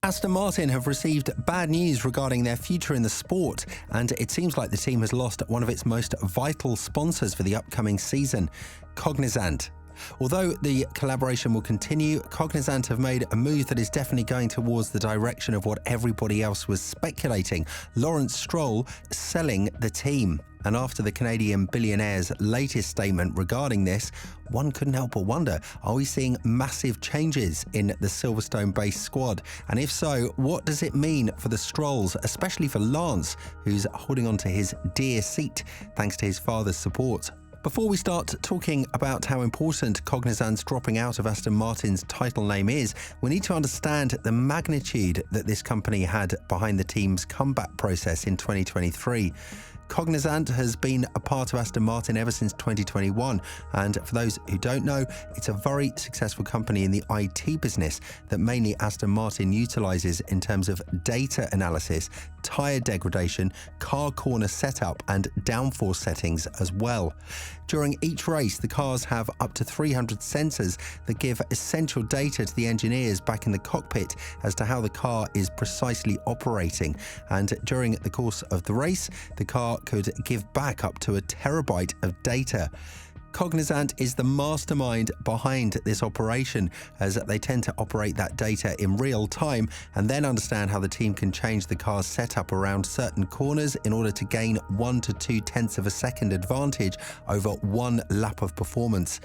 Aston Martin have received bad news regarding their future in the sport, and it seems like the team has lost one of its most vital sponsors for the upcoming season, Cognizant. Although the collaboration will continue, Cognizant have made a move that is definitely going towards the direction of what everybody else was speculating: Lawrence Stroll selling the team. And after the Canadian billionaire's latest statement regarding this, one couldn't help but wonder, are we seeing massive changes in the Silverstone-based squad? And if so, what does it mean for the Strolls, especially for Lance, who's holding on to his dear seat thanks to his father's support? Before we start talking about how important Cognizant's dropping out of Aston Martin's title name is, we need to understand the magnitude that this company had behind the team's comeback process in 2023. Cognizant has been a part of Aston Martin ever since 2021, and for those who don't know, it's a very successful company in the IT business that mainly Aston Martin utilizes in terms of data analysis, tyre degradation, car corner setup and downforce settings as well. During each race, the cars have up to 300 sensors that give essential data to the engineers back in the cockpit as to how the car is precisely operating. And during the course of the race, the car could give back up to a terabyte of data. Cognizant is the mastermind behind this operation, as they tend to operate that data in real time and then understand how the team can change the car's setup around certain corners in order to gain 1 to 2 tenths of a second advantage over one lap of performance.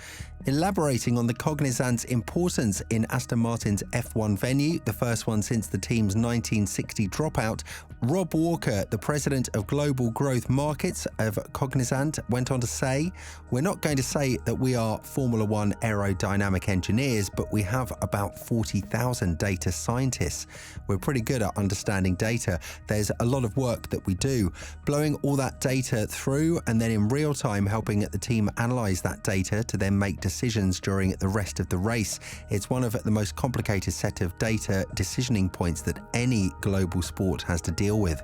Elaborating on the Cognizant's importance in Aston Martin's F1 venue, the first one since the team's 1960 dropout, Rob Walker, the president of Global Growth Markets of Cognizant, went on to say, "We're not going to say that we are Formula One aerodynamic engineers, but we have about 40,000 data scientists. We're pretty good at understanding data. There's a lot of work that we do, blowing all that data through and then in real time helping the team analyze that data to then make decisions during the rest of the race. It's one of the most complicated set of data decisioning points that any global sport has to deal with."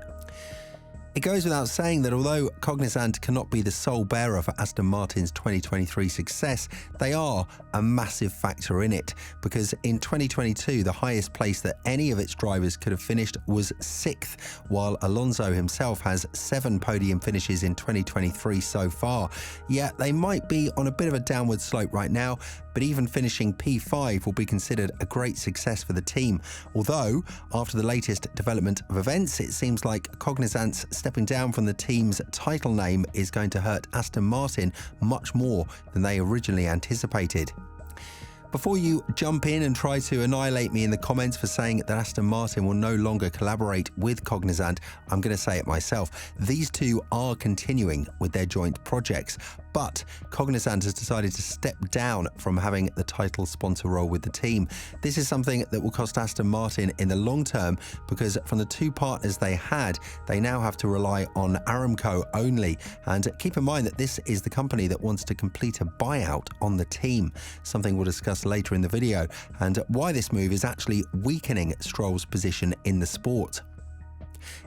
It goes without saying that although Cognizant cannot be the sole bearer for Aston Martin's 2023 success, they are a massive factor in it, because in 2022, the highest place that any of its drivers could have finished was 6th, while Alonso himself has 7 podium finishes in 2023 so far. Yeah, they might be on a bit of a downward slope right now, but even finishing P5 will be considered a great success for the team. Although, after the latest development of events, it seems like Cognizant's stepping down from the team's title name is going to hurt Aston Martin much more than they originally anticipated. Before you jump in and try to annihilate me in the comments for saying that Aston Martin will no longer collaborate with Cognizant, I'm going to say it myself. These two are continuing with their joint projects, but Cognizant has decided to step down from having the title sponsor role with the team. This is something that will cost Aston Martin in the long term, because from the 2 partners they had, they now have to rely on Armaco only. And keep in mind that this is the company that wants to complete a buyout on the team, something we'll discuss later in the video, and why this move is actually weakening Stroll's position in the sport.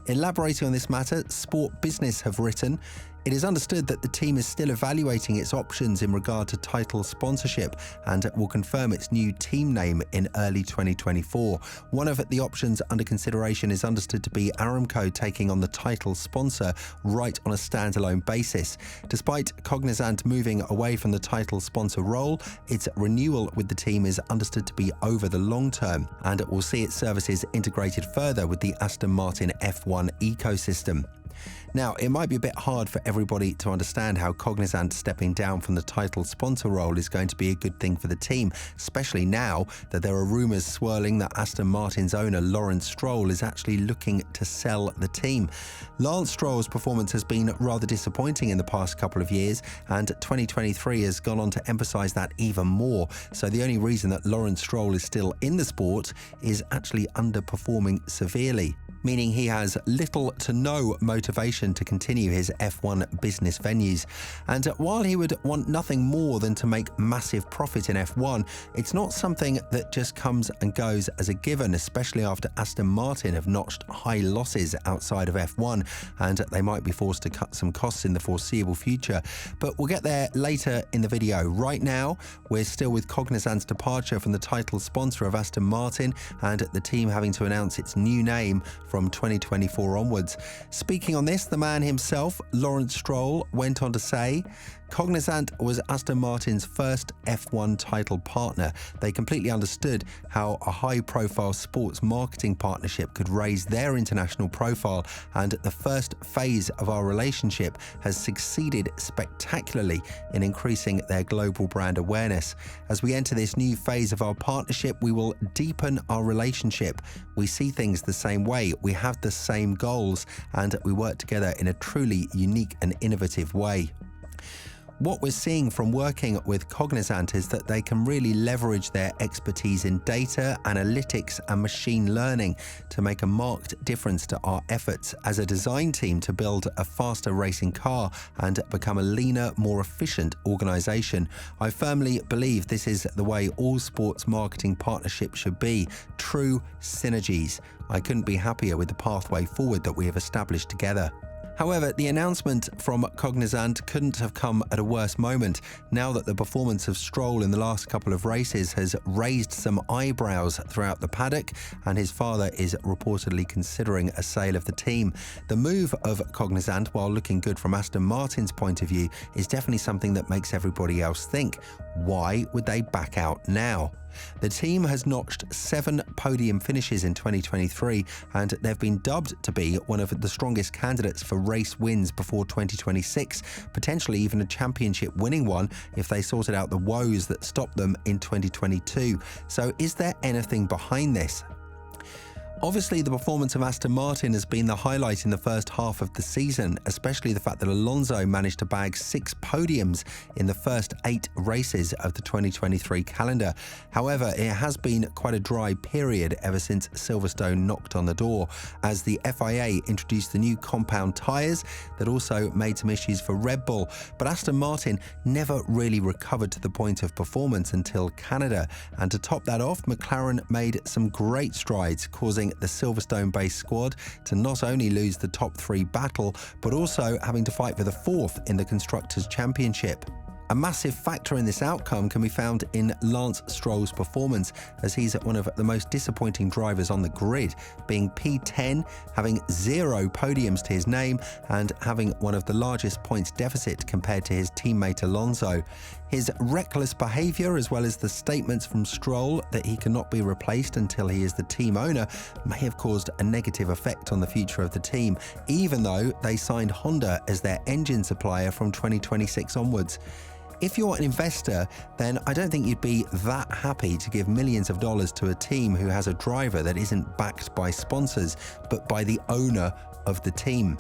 Elaborating on this matter, Sport Business have written, "It is understood that the team is still evaluating its options in regard to title sponsorship and will confirm its new team name in early 2024. One of the options under consideration is understood to be Armaco taking on the title sponsor right on a standalone basis. Despite Cognizant moving away from the title sponsor role, its renewal with the team is understood to be over the long term, and it will see its services integrated further with the Aston Martin F1 ecosystem." Now, it might be a bit hard for everybody to understand how Cognizant stepping down from the title sponsor role is going to be a good thing for the team, especially now that there are rumours swirling that Aston Martin's owner Lawrence Stroll is actually looking to sell the team. Lance Stroll's performance has been rather disappointing in the past couple of years, and 2023 has gone on to emphasise that even more. So the only reason that Lawrence Stroll is still in the sport is actually underperforming severely. meaning he has little to no motivation to continue his F1 business venues. And while he would want nothing more than to make massive profit in F1, it's not something that just comes and goes as a given, especially after Aston Martin have notched high losses outside of F1, and they might be forced to cut some costs in the foreseeable future. But we'll get there later in the video. Right now, we're still with Cognizant's departure from the title sponsor of Aston Martin, and the team having to announce its new name from 2024 onwards. Speaking on this, the man himself, Lawrence Stroll, went on to say, Cognizant was Aston Martin's first F1 title partner. They completely understood how a high-profile sports marketing partnership could raise their international profile, and the first phase of our relationship has succeeded spectacularly in increasing their global brand awareness. As we enter this new phase of our partnership, we will deepen our relationship. We see things the same way, we have the same goals, and we work together in a truly unique and innovative way. What we're seeing from working with Cognizant is that they can really leverage their expertise in data, analytics, and machine learning to make a marked difference to our efforts as a design team to build a faster racing car and become a leaner, more efficient organization. I firmly believe this is the way all sports marketing partnerships should be, true synergies. I couldn't be happier with the pathway forward that we have established together. However, the announcement from Cognizant couldn't have come at a worse moment, now that the performance of Stroll in the last couple of races has raised some eyebrows throughout the paddock, and his father is reportedly considering a sale of the team. The move of Cognizant, while looking good from Aston Martin's point of view, is definitely something that makes everybody else think, why would they back out now? The team has notched 7 podium finishes in 2023, and they've been dubbed to be one of the strongest candidates for race wins before 2026, potentially even a championship winning one if they sorted out the woes that stopped them in 2022. So is there anything behind this? Obviously, the performance of Aston Martin has been the highlight in the first half of the season, especially the fact that Alonso managed to bag 6 podiums in the first 8 races of the 2023 calendar. However, it has been quite a dry period ever since Silverstone knocked on the door, as the FIA introduced the new compound tyres that also made some issues for Red Bull. But Aston Martin never really recovered to the point of performance until Canada. And to top that off, McLaren made some great strides, causing the Silverstone-based squad to not only lose the top 3 battle, but also having to fight for the 4th in the Constructors' Championship. A massive factor in this outcome can be found in Lance Stroll's performance, as he's one of the most disappointing drivers on the grid, being P10, having 0 podiums to his name, and having one of the largest points deficit compared to his teammate Alonso. His reckless behaviour, as well as the statements from Stroll that he cannot be replaced until he is the team owner, may have caused a negative effect on the future of the team, even though they signed Honda as their engine supplier from 2026 onwards. If you're an investor, then I don't think you'd be that happy to give millions of dollars to a team who has a driver that isn't backed by sponsors, but by the owner of the team.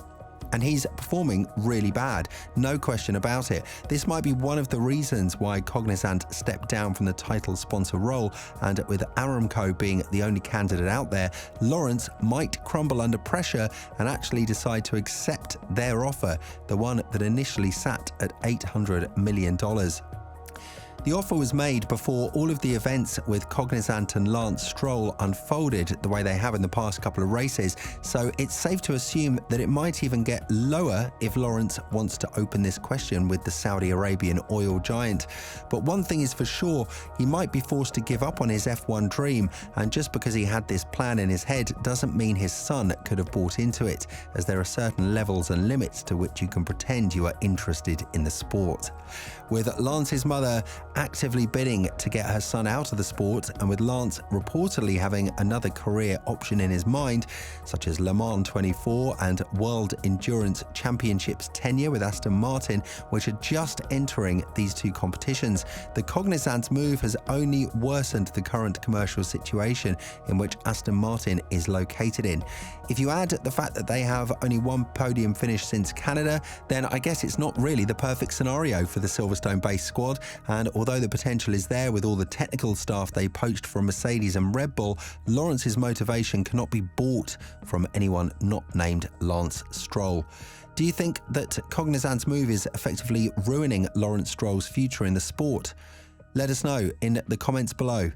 And he's performing really bad, no question about it. This might be one of the reasons why Cognizant stepped down from the title sponsor role, and with Aramco being the only candidate out there, Lawrence might crumble under pressure and actually decide to accept their offer, the one that initially sat at $800 million. The offer was made before all of the events with Cognizant and Lance Stroll unfolded the way they have in the past couple of races, so it's safe to assume that it might even get lower if Lawrence wants to open this question with the Saudi Arabian oil giant. But one thing is for sure, he might be forced to give up on his F1 dream, and just because he had this plan in his head doesn't mean his son could have bought into it, as there are certain levels and limits to which you can pretend you are interested in the sport. With Lance's mother actively bidding to get her son out of the sport, and with Lance reportedly having another career option in his mind, such as Le Mans 24 and World Endurance Championships tenure with Aston Martin, which are just entering these 2 competitions, the Cognizant move has only worsened the current commercial situation in which Aston Martin is located in. If you add the fact that they have only 1 podium finish since Canada, then I guess it's not really the perfect scenario for the Silverstone-based squad, and although although the potential is there with all the technical staff they poached from Mercedes and Red Bull, Lawrence's motivation cannot be bought from anyone not named Lance Stroll. Do you think that Cognizant's move is effectively ruining Lawrence Stroll's future in the sport? Let us know in the comments below.